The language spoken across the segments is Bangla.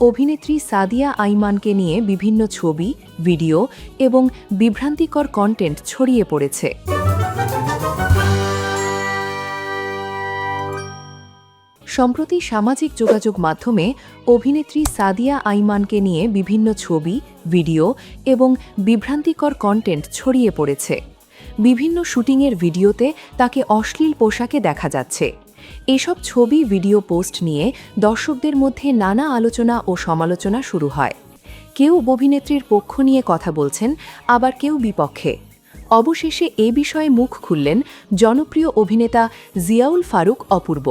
অভিনেত্রী সাদিয়া আইমানকে নিয়ে বিভিন্ন ছবি, ভিডিও এবং বিভ্রান্তিকর কন্টেন্ট ছড়িয়ে পড়েছে। সম্প্রতি সামাজিক যোগাযোগ মাধ্যমে অভিনেত্রী সাদিয়া আইমানকে নিয়ে বিভিন্ন ছবি, ভিডিও এবং বিভ্রান্তিকর কন্টেন্ট ছড়িয়ে পড়েছে। বিভিন্ন শুটিংয়ের ভিডিওতে তাকে অশ্লীল পোশাকে দেখা যাচ্ছে। এসব ছবি, ভিডিও পোস্ট নিয়ে দর্শকদের মধ্যে নানা আলোচনা ও সমালোচনা শুরু হয়। কেউ অভিনেত্রীর পক্ষ নিয়ে কথা বলছেন, আবার কেউ বিপক্ষে। অবশেষে এ বিষয়ে মুখ খুললেন জনপ্রিয় অভিনেতা জিয়াউল ফারুক অপূর্ব।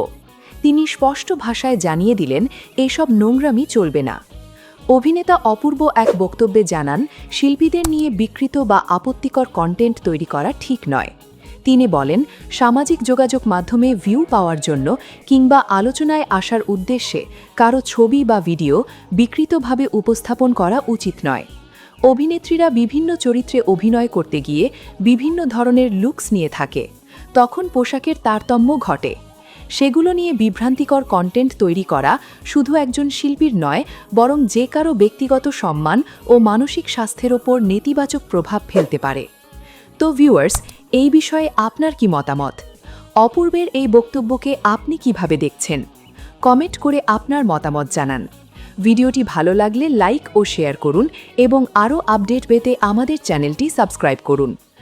তিনি স্পষ্ট ভাষায় জানিয়ে দিলেন, এসব নোংরামি চলবে না। অভিনেতা অপূর্ব এক বক্তব্যে জানান, শিল্পীদের নিয়ে বিকৃত বা আপত্তিকর কন্টেন্ট তৈরি করা ঠিক নয়। তিনি বলেন, সামাজিক যোগাযোগ মাধ্যমে ভিউ পাওয়ার জন্য কিংবা আলোচনায় আসার উদ্দেশ্যে কারো ছবি বা ভিডিও বিকৃতভাবে উপস্থাপন করা উচিত নয়। অভিনেত্রীরা বিভিন্ন চরিত্রে অভিনয় করতে গিয়ে বিভিন্ন ধরনের লুকস নিয়ে থাকে, তখন পোশাকের তারতম্য ঘটে। সেগুলো নিয়ে বিভ্রান্তিকর কন্টেন্ট তৈরি করা শুধু একজন শিল্পীর নয়, বরং যে কারো ব্যক্তিগত সম্মান ও মানসিক স্বাস্থ্যের ওপর নেতিবাচক প্রভাব ফেলতে পারে। তো ভিউয়ার্স, এই বিষয়ে আপনার কি মতামত? অপূর্বের এই বক্তব্যকে আপনি কিভাবে দেখছেন? কমেন্ট করে আপনার মতামত জানান। ভিডিওটি ভালো লাগলে লাইক ও শেয়ার করুন এবং আরও আপডেট পেতে আমাদের চ্যানেলটি সাবস্ক্রাইব করুন।